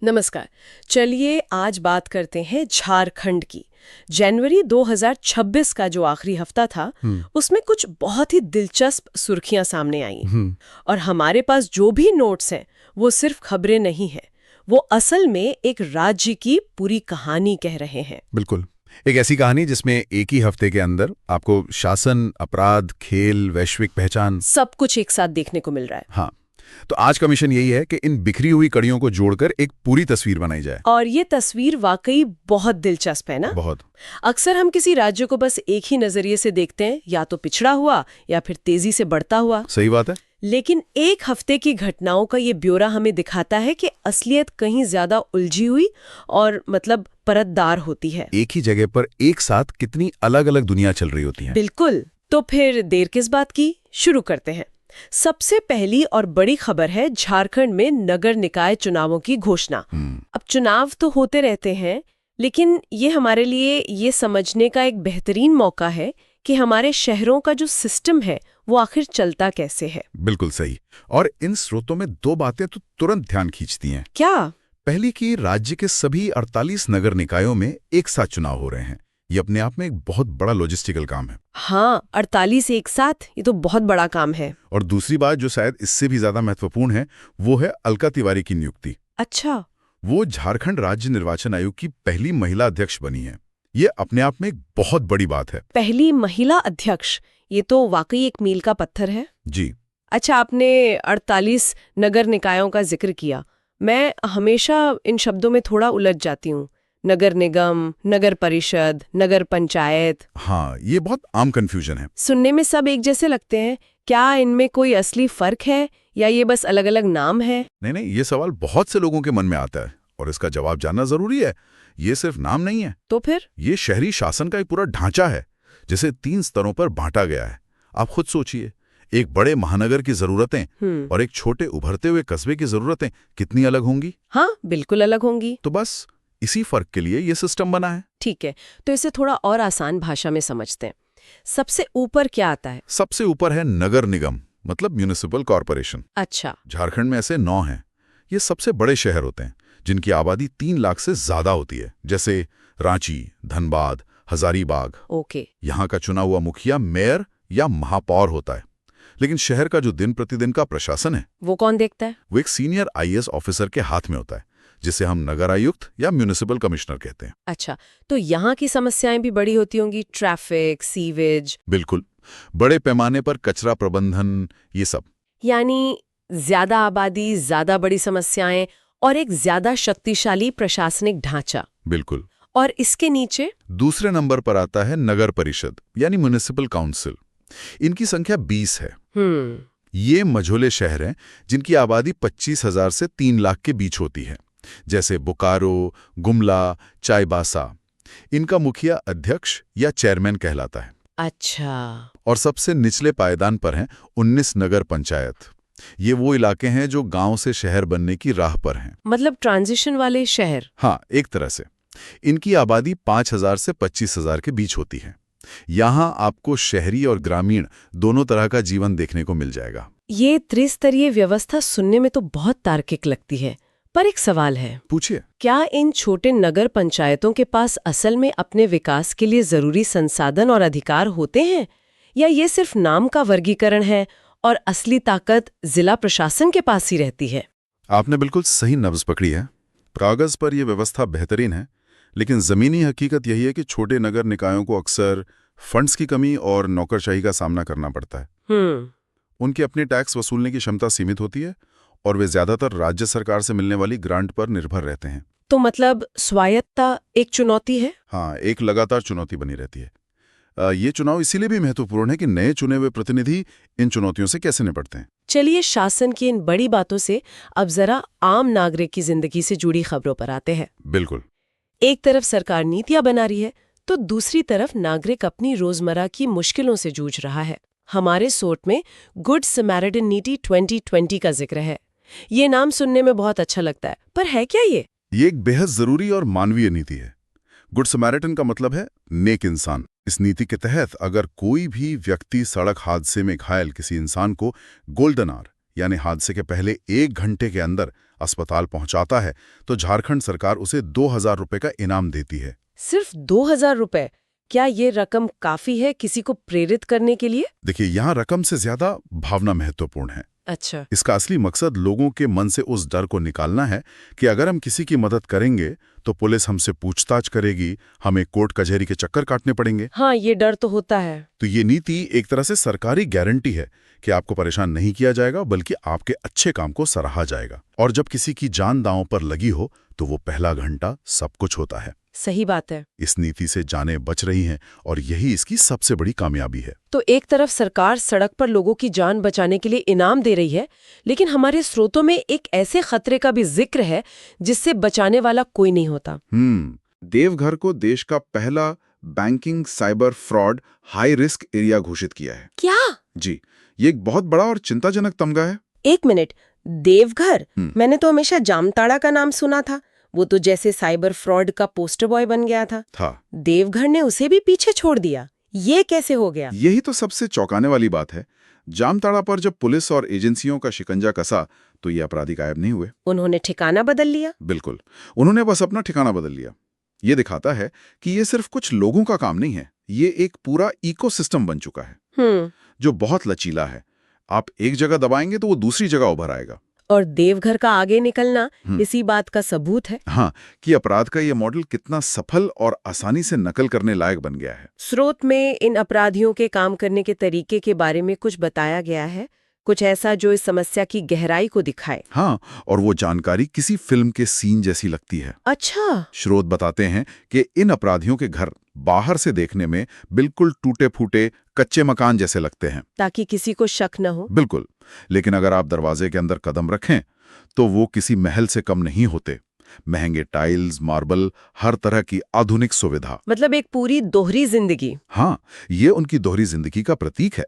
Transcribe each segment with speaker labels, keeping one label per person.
Speaker 1: नमस्कार। चलिए आज बात करते हैं झारखंड की। जनवरी 2026 का जो आखिरी हफ्ता था, उसमें कुछ बहुत ही दिलचस्प सुर्खियां सामने आईं। और हमारे पास जो भी नोट्स हैं, वो सिर्फ खबरें नहीं हैं, वो असल में एक राज्य की पूरी कहानी कह रहे हैं।
Speaker 2: बिल्कुल, एक ऐसी कहानी जिसमें एक ही हफ्ते के अंदर आपको शासन, अपराध, खेल, वैश्विक पहचान
Speaker 1: सब कुछ एक साथ देखने को मिल रहा है।
Speaker 2: हाँ, तो आज का मिशन यही है कि इन बिखरी हुई कड़ियों को जोड़कर एक पूरी तस्वीर बनाई जाए।
Speaker 1: और ये तस्वीर वाकई बहुत दिलचस्प है ना?
Speaker 2: बहुत।
Speaker 1: अक्सर हम किसी राज्य को बस एक ही नजरिए से देखते हैं, या तो पिछड़ा हुआ या फिर तेजी से बढ़ता हुआ।
Speaker 2: सही बात है।
Speaker 1: लेकिन एक हफ्ते की घटनाओं का ये ब्यौरा हमें दिखाता है कि असलियत कहीं ज्यादा उलझी हुई और परतदार होती है।
Speaker 2: एक ही जगह पर एक साथ कितनी अलग अलग दुनिया चल रही होती है।
Speaker 1: बिल्कुल। तो फिर देर किस बात की, शुरू करते हैं। सबसे पहली और बड़ी खबर है झारखंड में नगर निकाय चुनावों की घोषणा। अब चुनाव तो होते रहते हैं, लेकिन ये हमारे लिए ये समझने का एक बेहतरीन मौका है कि हमारे शहरों का जो सिस्टम है वो आखिर चलता कैसे है।
Speaker 2: बिल्कुल सही। और इन स्रोतों में दो बातें तो तुरंत ध्यान खींचती हैं।
Speaker 1: क्या?
Speaker 2: पहली कि राज्य के सभी 48 नगर निकायों में एक साथ चुनाव हो रहे हैं। ये अपने आप में एक बहुत बड़ा लॉजिस्टिकल काम है।
Speaker 1: हाँ, 48 एक साथ, ये तो बहुत बड़ा काम है।
Speaker 2: और दूसरी बात जो शायद इससे भी ज्यादा महत्वपूर्ण है, वो है अलका तिवारी की नियुक्ति।
Speaker 1: अच्छा।
Speaker 2: वो झारखंड राज्य निर्वाचन आयोग की पहली महिला अध्यक्ष बनी है। ये अपने आप में एक बहुत बड़ी बात है।
Speaker 1: पहली महिला अध्यक्ष, ये तो वाकई एक मील का पत्थर है।
Speaker 2: जी।
Speaker 1: अच्छा, आपने 48 नगर निकायों का जिक्र किया। मैं हमेशा इन शब्दों में थोड़ा उलझ जाती हूँ। नगर निगम, नगर परिषद, नगर पंचायत।
Speaker 2: हाँ, ये बहुत आम कंफ्यूजन है।
Speaker 1: सुनने में सब एक जैसे लगते हैं। क्या इनमें कोई असली फर्क है या ये बस अलग अलग नाम है?
Speaker 2: नहीं, ये सवाल बहुत से लोगों के मन में आता है और इसका जवाब जानना जरूरी है। ये सिर्फ नाम नहीं है।
Speaker 1: तो फिर?
Speaker 2: ये शहरी शासन का एक पूरा ढांचा है, जिसे 3 स्तरों पर बांटा गया है। आप खुद सोचिए, एक बड़े महानगर की जरूरतें और एक छोटे उभरते हुए कस्बे की जरूरतें कितनी अलग होंगी।
Speaker 1: हाँ, बिल्कुल अलग होंगी।
Speaker 2: तो बस इसी फर्क के लिए ये सिस्टम बना है।
Speaker 1: ठीक है, तो इसे थोड़ा और आसान भाषा में समझते हैं। सबसे ऊपर क्या आता है?
Speaker 2: सबसे ऊपर है नगर निगम, मतलब म्यूनिसिपल कॉर्पोरेशन।
Speaker 1: अच्छा।
Speaker 2: झारखंड में ऐसे 9 हैं। ये सबसे बड़े शहर होते हैं जिनकी आबादी 3 लाख से ज्यादा होती है, जैसे रांची, धनबाद, हजारीबाग।
Speaker 1: ओके।
Speaker 2: यहाँ का चुना हुआ मुखिया मेयर या महापौर होता है। लेकिन शहर का जो दिन प्रतिदिन का प्रशासन है,
Speaker 1: वो कौन देखता है?
Speaker 2: वो एक सीनियर आईएएस ऑफिसर के हाथ में होता है, जिसे हम नगर आयुक्त या म्यूनिसिपल कमिश्नर कहते हैं।
Speaker 1: अच्छा, तो यहाँ की समस्याएं भी बड़ी होती होंगी, ट्रैफिक, सीवेज।
Speaker 2: बिल्कुल, बड़े पैमाने पर कचरा प्रबंधन, ये सब।
Speaker 1: यानी ज्यादा आबादी, ज्यादा बड़ी समस्याएं और एक ज्यादा शक्तिशाली प्रशासनिक ढांचा।
Speaker 2: बिल्कुल।
Speaker 1: और इसके नीचे
Speaker 2: दूसरे नंबर पर आता है नगर परिषद यानी म्युनिसिपल काउंसिल। इनकी संख्या 20 है। ये मझोले शहर हैं जिनकी आबादी 25,000 से 3 लाख के बीच होती है, जैसे बोकारो, गुमला, चाईबासा। इनका मुखिया अध्यक्ष या चेयरमैन कहलाता है।
Speaker 1: अच्छा।
Speaker 2: और सबसे निचले पायदान पर हैं 19 नगर पंचायत। ये वो इलाके हैं जो गांव से शहर बनने की राह पर हैं।
Speaker 1: मतलब ट्रांजिशन वाले शहर।
Speaker 2: हाँ, एक तरह से। इनकी आबादी 5,000 से 25,000 के बीच होती है। यहाँ आपको शहरी और ग्रामीण दोनों तरह का जीवन देखने को मिल जाएगा।
Speaker 1: ये त्रिस्तरीय व्यवस्था सुनने में तो बहुत तार्किक लगती है, पर एक सवाल है।
Speaker 2: पूछिए।
Speaker 1: क्या इन छोटे नगर पंचायतों के पास असल में अपने विकास के लिए जरूरी संसाधन और अधिकार होते हैं, या ये सिर्फ नाम का वर्गीकरण है और असली ताकत जिला प्रशासन के पास ही रहती है?
Speaker 2: आपने बिल्कुल सही नब्ज पकड़ी है। कागज पर यह व्यवस्था बेहतरीन है, लेकिन जमीनी हकीकत यही है कि छोटे नगर निकायों को अक्सर फंड्स की कमी और नौकरशाही का सामना करना पड़ता है। उनके अपने टैक्स वसूलने की क्षमता सीमित होती है और वे ज्यादातर राज्य सरकार से मिलने वाली ग्रांट पर निर्भर रहते हैं।
Speaker 1: तो मतलब स्वायत्तता एक चुनौती है?
Speaker 2: हाँ, एक लगातार चुनौती बनी रहती है। ये चुनाव इसीलिए भी महत्वपूर्ण है कि नए चुने हुए प्रतिनिधि इन चुनौतियों से कैसे निपटते हैं।
Speaker 1: चलिए शासन की इन बड़ी बातों से अब जरा आम नागरिक की जिंदगी से जुड़ी खबरों पर आते हैं।
Speaker 2: बिल्कुल।
Speaker 1: एक तरफ सरकार नीतियां बना रही है, तो दूसरी तरफ नागरिक अपनी रोजमर्रा की मुश्किलों से जूझ रहा है। हमारे सोट में गुड समैरिटन नीति 2020 का जिक्र है। ये नाम सुनने में बहुत अच्छा लगता है, पर है क्या ये?
Speaker 2: ये एक बेहद जरूरी और मानवीय नीति है। गुड समैरिटन का मतलब है नेक इंसान। इस नीति के तहत अगर कोई भी व्यक्ति सड़क हादसे में घायल किसी इंसान को गोल्डन आवर यानी हादसे के पहले 1 घंटे के अंदर अस्पताल पहुंचाता है तो झारखंड सरकार उसे 2000 रुपए का इनाम देती है।
Speaker 1: सिर्फ 2000 रुपए? क्या ये रकम काफी है किसी को प्रेरित करने के लिए?
Speaker 2: देखिए, यहाँ रकम से ज्यादा भावना महत्वपूर्ण है।
Speaker 1: अच्छा।
Speaker 2: इसका असली मकसद लोगों के मन से उस डर को निकालना है कि अगर हम किसी की मदद करेंगे तो पुलिस हमसे पूछताछ करेगी, हमें कोर्ट कचहरी के चक्कर काटने पड़ेंगे।
Speaker 1: हाँ, ये डर तो होता है।
Speaker 2: तो ये नीति एक तरह से सरकारी गारंटी है कि आपको परेशान नहीं किया जाएगा, बल्कि आपके अच्छे काम को सराहा जाएगा। और जब किसी की जान दांव पर लगी हो तो वो पहला घंटा सब कुछ होता है।
Speaker 1: सही बात है।
Speaker 2: इस नीति से जानें बच रही हैं और यही इसकी सबसे बड़ी कामयाबी है।
Speaker 1: तो एक तरफ सरकार सड़क पर लोगों की जान बचाने के लिए इनाम दे रही है, लेकिन हमारे स्रोतों में एक ऐसे खतरे का भी जिक्र है जिससे बचाने वाला कोई नहीं होता।
Speaker 3: देवघर को देश का पहला banking cyber fraud high risk area घोषित किया है।
Speaker 1: क्या?
Speaker 3: जी, ये एक बहुत बड़ा और चिंताजनक तमगा है।
Speaker 1: एक मिनट, देवघर? मैंने तो हमेशा जामताड़ा का नाम सुना था। वो तो जैसे साइबर फ्रॉड का पोस्टर बॉय बन गया था। देवघर ने उसे भी पीछे छोड़ दिया। ये कैसे हो गया?
Speaker 3: यही तो सबसे चौंकाने वाली बात है। जामताड़ा पर जब पुलिस और एजेंसियों का शिकंजा कसा तो ये अपराधी गायब नहीं हुए।
Speaker 1: उन्होंने ठिकाना बदल लिया?
Speaker 3: बिल्कुल, उन्होंने बस अपना ठिकाना बदल लिया। ये दिखाता है कि ये सिर्फ कुछ लोगों का काम नहीं है, ये एक पूरा इकोसिस्टम बन चुका है जो बहुत लचीला है। आप एक जगह दबाएंगे तो वो दूसरी जगह उभर आएगा।
Speaker 1: और देवघर का आगे निकलना इसी बात का सबूत है।
Speaker 3: हाँ, कि अपराध का ये मॉडल कितना सफल और आसानी से नकल करने लायक बन गया है।
Speaker 1: स्रोत में इन अपराधियों के काम करने के तरीके के बारे में कुछ बताया गया है, कुछ ऐसा जो इस समस्या की गहराई को दिखाए।
Speaker 3: हाँ, और वो जानकारी किसी फिल्म के सीन जैसी लगती है।
Speaker 1: अच्छा।
Speaker 3: स्रोत बताते हैं कि इन अपराधियों के घर बाहर से देखने में बिल्कुल टूटे फूटे कच्चे मकान जैसे लगते हैं,
Speaker 1: ताकि किसी को शक न हो।
Speaker 3: बिल्कुल, लेकिन अगर आप दरवाजे के अंदर कदम रखें तो वो किसी महल से कम नहीं होते। महंगे टाइल्स, मार्बल, हर तरह की आधुनिक सुविधा।
Speaker 1: मतलब एक पूरी दोहरी जिंदगी।
Speaker 3: हाँ, ये उनकी दोहरी जिंदगी का प्रतीक है।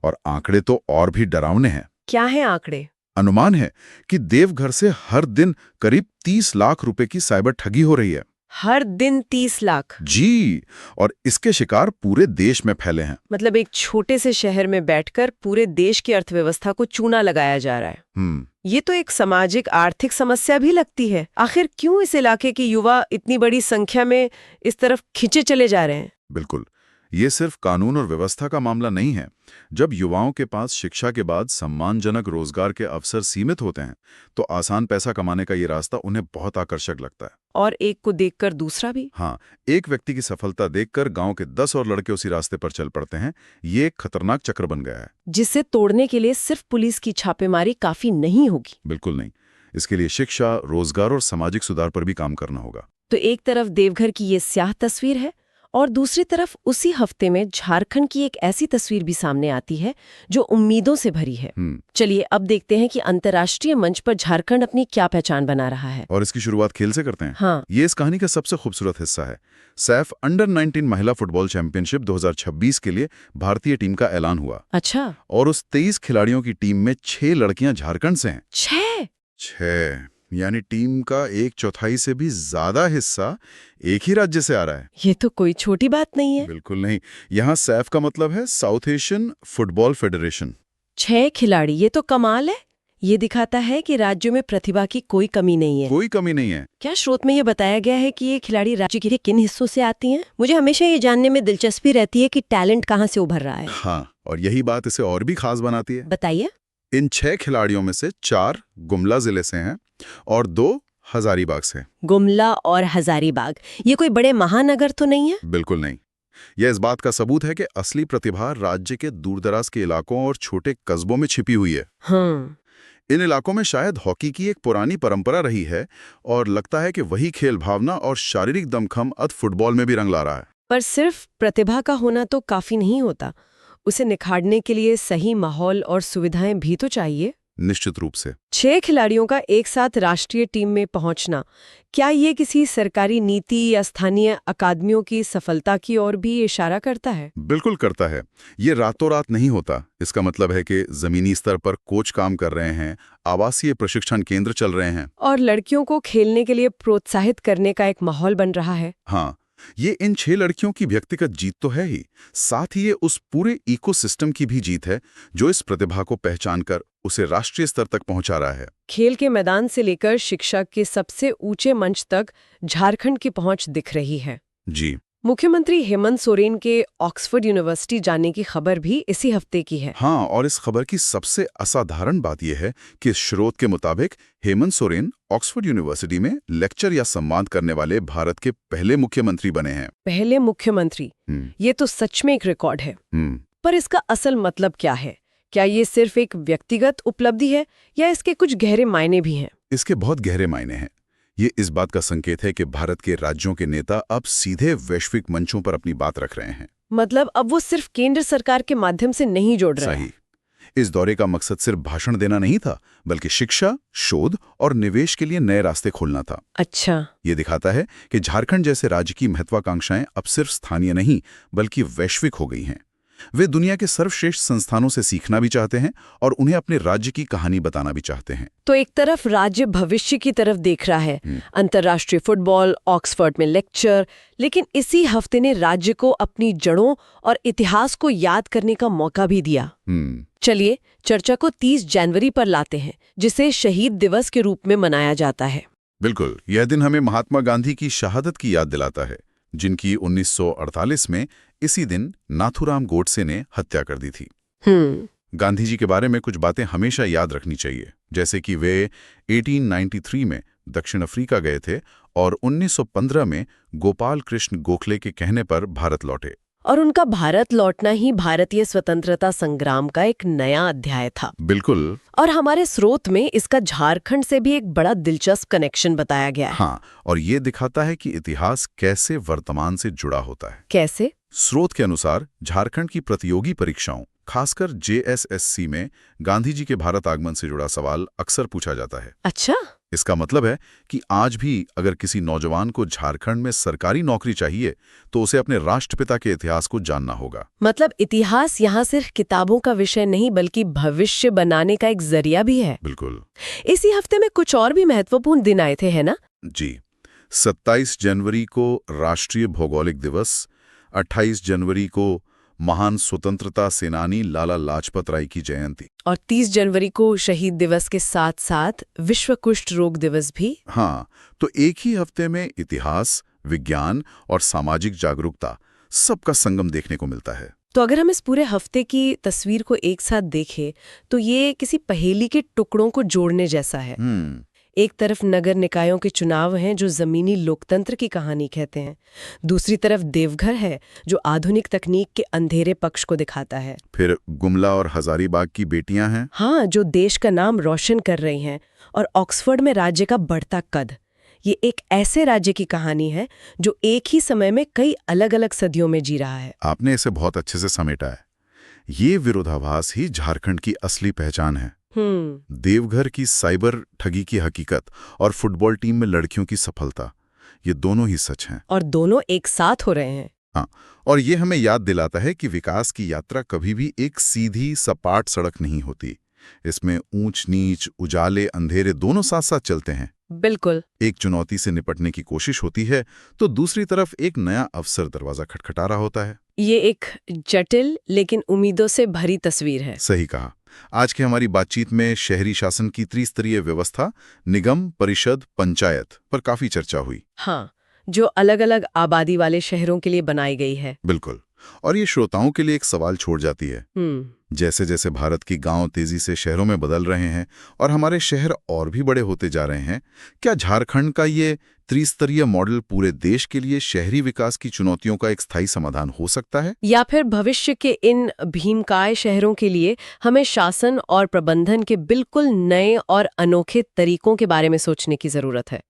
Speaker 3: और आंकड़े तो और भी डरावने हैं।
Speaker 1: क्या है आंकड़े?
Speaker 3: अनुमान है कि देवघर से हर दिन करीब 30 लाख रुपए की साइबर ठगी हो रही है।
Speaker 1: हर दिन 30 लाख?
Speaker 3: जी, और इसके शिकार पूरे देश में फैले हैं।
Speaker 1: मतलब एक छोटे से शहर में बैठकर पूरे देश की अर्थव्यवस्था को चूना लगाया जा रहा है। ये तो एक सामाजिक आर्थिक समस्या भी लगती है। आखिर क्यों इस इलाके के युवा इतनी बड़ी संख्या में इस तरफ खिंचे चले जा रहे हैं?
Speaker 3: बिल्कुल, ये सिर्फ कानून और व्यवस्था का मामला नहीं है। जब युवाओं के पास शिक्षा के बाद सम्मानजनक रोजगार के अवसर सीमित होते हैं तो आसान पैसा कमाने का ये रास्ता उन्हें बहुत आकर्षक लगता है।
Speaker 1: और एक को देखकर दूसरा भी?
Speaker 3: हाँ, एक व्यक्ति की सफलता देखकर गांव के 10 और लड़के उसी रास्ते पर चल पड़ते हैं। ये एक खतरनाक चक्र बन गया है,
Speaker 1: जिसे तोड़ने के लिए सिर्फ पुलिस की छापेमारी काफी नहीं होगी।
Speaker 3: बिल्कुल नहीं, इसके लिए शिक्षा, रोजगार और सामाजिक सुधार पर भी काम करना होगा।
Speaker 1: तो एक तरफ देवघर की ये स्याह तस्वीर है और दूसरी तरफ उसी हफ्ते में झारखंड की एक ऐसी तस्वीर भी सामने आती है जो उम्मीदों से भरी है। चलिए अब देखते हैं कि अंतर्राष्ट्रीय मंच पर झारखंड अपनी क्या पहचान बना रहा है।
Speaker 3: और इसकी शुरुआत खेल से करते हैं।
Speaker 1: हाँ।
Speaker 3: ये इस कहानी का सबसे खूबसूरत हिस्सा है। सैफ अंडर-19 महिला फुटबॉल चैंपियनशिप 2026 के लिए भारतीय टीम का ऐलान हुआ।
Speaker 1: अच्छा।
Speaker 3: और उस 23 खिलाड़ियों की टीम में 6 लड़कियां झारखंड से हैं। 6 यानी टीम का 1/4 से भी ज्यादा हिस्सा एक ही राज्य से आ रहा है।
Speaker 1: ये तो कोई छोटी बात नहीं है।
Speaker 3: बिल्कुल नहीं। यहाँ सैफ का मतलब है साउथ एशियन फुटबॉल फेडरेशन।
Speaker 1: 6 खिलाड़ी, ये तो कमाल है। ये दिखाता है कि राज्यों में प्रतिभा की कोई कमी नहीं है।
Speaker 3: कोई कमी नहीं है।
Speaker 1: क्या स्रोत में ये बताया गया है कि ये खिलाड़ी राज्य के किन हिस्सों से आती हैं? मुझे हमेशा ये जानने में दिलचस्पी रहती है कि टैलेंट कहाँ से उभर रहा है।
Speaker 3: हाँ, और यही बात इसे और भी खास बनाती है।
Speaker 1: बताइए।
Speaker 3: इन 6 खिलाड़ियों में से 4 गुमला जिले से हैं और 2 हजारीबाग से।
Speaker 1: गुमला और हजारीबाग, ये कोई बड़े महानगर तो नहीं है?
Speaker 3: बिल्कुल नहीं। यह इस बात का सबूत है कि असली प्रतिभा राज्य के दूरदराज के इलाकों और छोटे कस्बों में छिपी हुई है। इन इलाकों में शायद हॉकी की एक पुरानी परंपरा रही है और लगता है कि वही खेल भावना और शारीरिक दमखम अब फुटबॉल में भी रंग ला रहा है।
Speaker 1: पर सिर्फ प्रतिभा का होना तो काफी नहीं होता, उसे निखारने के लिए सही माहौल और सुविधाएं भी तो चाहिए।
Speaker 3: निश्चित रूप से।
Speaker 1: 6 खिलाड़ियों का एक साथ राष्ट्रीय टीम में पहुंचना, क्या ये किसी सरकारी नीति या स्थानीय अकादमियों की सफलता की ओर भी इशारा करता है?
Speaker 3: बिल्कुल करता है। ये रातों रात नहीं होता। इसका मतलब है कि जमीनी स्तर पर कोच काम कर रहे हैं, आवासीय प्रशिक्षण केंद्र चल रहे हैं
Speaker 1: और लड़कियों को खेलने के लिए प्रोत्साहित करने का एक माहौल बन रहा है।
Speaker 3: हाँ, ये इन 6 लड़कियों की व्यक्तिगत जीत तो है ही, साथ ही ये उस पूरे इकोसिस्टम की भी जीत है जो इस प्रतिभा को पहचान कर उसे राष्ट्रीय स्तर तक पहुंचा रहा है।
Speaker 1: खेल के मैदान से लेकर शिक्षा के सबसे ऊंचे मंच तक झारखंड की पहुंच दिख रही है।
Speaker 3: जी।
Speaker 1: मुख्यमंत्री हेमंत सोरेन के ऑक्सफोर्ड यूनिवर्सिटी जाने की खबर भी इसी हफ्ते की है।
Speaker 3: हाँ, और इस खबर की सबसे असाधारण बात यह है कि इस स्रोत के मुताबिक हेमंत सोरेन ऑक्सफोर्ड यूनिवर्सिटी में लेक्चर या संवाद करने वाले भारत के पहले मुख्यमंत्री बने हैं।
Speaker 1: पहले मुख्यमंत्री, ये तो सच में एक रिकॉर्ड है। पर इसका असल मतलब क्या है? क्या ये सिर्फ एक व्यक्तिगत उपलब्धि है या इसके कुछ गहरे मायने भी हैं?
Speaker 3: इसके बहुत गहरे मायने हैं। ये इस बात का संकेत है कि भारत के राज्यों के नेता अब सीधे वैश्विक मंचों पर अपनी बात रख रहे हैं।
Speaker 1: मतलब अब वो सिर्फ केंद्र सरकार के माध्यम से नहीं जोड़ रहे हैं।
Speaker 3: सही। इस दौरे का मकसद सिर्फ भाषण देना नहीं था, बल्कि शिक्षा, शोध और निवेश के लिए नए रास्ते खोलना था।
Speaker 1: अच्छा।
Speaker 3: ये दिखाता है कि झारखंड जैसे राज्य की महत्वाकांक्षाएं अब सिर्फ स्थानीय नहीं बल्कि वैश्विक हो गई हैं। वे दुनिया के सर्वश्रेष्ठ संस्थानों से सीखना भी चाहते हैं और उन्हें अपने राज्य की कहानी बताना भी चाहते हैं।
Speaker 1: तो एक तरफ राज्य भविष्य की तरफ देख रहा है, अंतर्राष्ट्रीय फुटबॉल, ऑक्सफोर्ड में लेक्चर, लेकिन इसी हफ्ते ने राज्य को अपनी जड़ों और इतिहास को याद करने का मौका भी दिया। चलिए चर्चा को 30 जनवरी पर लाते हैं, जिसे शहीद दिवस के रूप में मनाया जाता है।
Speaker 3: बिल्कुल, यह दिन हमें महात्मा गांधी की शहादत की याद दिलाता है, जिनकी 1948 में इसी दिन नाथूराम गोडसे ने हत्या कर दी थी। गांधी जी के बारे में कुछ बातें हमेशा याद रखनी चाहिए, जैसे कि वे 1893 में दक्षिण अफ्रीका गए थे और 1915 में गोपाल कृष्ण गोखले के कहने पर भारत लौटे।
Speaker 1: और उनका भारत लौटना ही भारतीय स्वतंत्रता संग्राम का एक नया अध्याय था।
Speaker 3: बिल्कुल।
Speaker 1: और हमारे स्रोत में इसका झारखंड से भी एक बड़ा दिलचस्प कनेक्शन बताया गया है।
Speaker 3: हाँ, और ये दिखाता है कि इतिहास कैसे वर्तमान से जुड़ा होता है।
Speaker 1: कैसे?
Speaker 3: स्रोत के अनुसार झारखंड की प्रतियोगी परीक्षाओं, खासकर JSSC में गांधी जी के भारत आगमन से जुड़ा सवाल अक्सर पूछा जाता है।
Speaker 1: अच्छा।
Speaker 3: इसका मतलब है कि आज भी अगर किसी नौजवान को झारखंड में सरकारी नौकरी चाहिए तो उसे अपने राष्ट्रपिता के इतिहास को जानना होगा।
Speaker 1: मतलब इतिहास यहाँ सिर्फ किताबों का विषय नहीं बल्कि भविष्य बनाने का एक जरिया भी है।
Speaker 3: बिल्कुल।
Speaker 1: इसी हफ्ते में कुछ और भी महत्वपूर्ण दिन आए थे, है ना?
Speaker 3: जी। 27 जनवरी को राष्ट्रीय भौगोलिक दिवस, 28 जनवरी को महान स्वतंत्रता सेनानी लाला लाजपत राय की जयंती,
Speaker 1: और 30 जनवरी को शहीद दिवस के साथ साथ विश्व कुष्ठ रोग दिवस भी।
Speaker 3: हाँ, तो एक ही हफ्ते में इतिहास, विज्ञान और सामाजिक जागरूकता सबका संगम देखने को मिलता है।
Speaker 1: तो अगर हम इस पूरे हफ्ते की तस्वीर को एक साथ देखें तो ये किसी पहेली के टुकड़ों को जोड़ने जैसा है। एक तरफ नगर निकायों के चुनाव हैं जो जमीनी लोकतंत्र की कहानी कहते हैं, दूसरी तरफ देवघर है जो आधुनिक तकनीक के अंधेरे पक्ष को दिखाता है।
Speaker 3: फिर गुमला और हजारीबाग की बेटियां हैं,
Speaker 1: हाँ, जो देश का नाम रोशन कर रही हैं, और ऑक्सफोर्ड में राज्य का बढ़ता कद। ये एक ऐसे राज्य की कहानी है जो एक ही समय में कई अलग अलग सदियों में जी रहा है।
Speaker 3: आपने इसे बहुत अच्छे से समेटा है। ये विरोधाभास ही झारखंड की असली पहचान है। देवघर की साइबर ठगी की हकीकत और फुटबॉल टीम में लड़कियों की सफलता, ये दोनों ही सच हैं।
Speaker 1: और दोनों एक साथ हो रहे हैं।
Speaker 3: हाँ, और ये हमें याद दिलाता है कि विकास की यात्रा कभी भी एक सीधी सपाट सड़क नहीं होती। इसमें ऊंच नीच, उजाले अंधेरे दोनों साथ साथ चलते हैं।
Speaker 1: बिल्कुल।
Speaker 3: एक चुनौती से निपटने की कोशिश होती है तो दूसरी तरफ एक नया अवसर दरवाजा खटखटा रहा होता है।
Speaker 1: ये एक जटिल लेकिन उम्मीदों से भरी तस्वीर है।
Speaker 3: सही कहा। आज की हमारी बातचीत में शहरी शासन की त्रिस्तरीय व्यवस्था, निगम, परिषद, पंचायत पर काफी चर्चा हुई।
Speaker 1: हाँ, जो अलग अलग आबादी वाले शहरों के लिए बनाई गई है।
Speaker 3: बिल्कुल। और ये श्रोताओं के लिए एक सवाल छोड़ जाती है। जैसे जैसे भारत की गांव तेजी से शहरों में बदल रहे हैं और हमारे शहर और भी बड़े होते जा रहे हैं, क्या झारखंड का ये त्रिस्तरीय मॉडल पूरे देश के लिए शहरी विकास की चुनौतियों का एक स्थायी समाधान हो सकता है?
Speaker 1: या फिर भविष्य के इन भीमकाय शहरों के लिए हमें शासन और प्रबंधन के बिल्कुल नए और अनोखे तरीकों के बारे में सोचने की जरूरत है?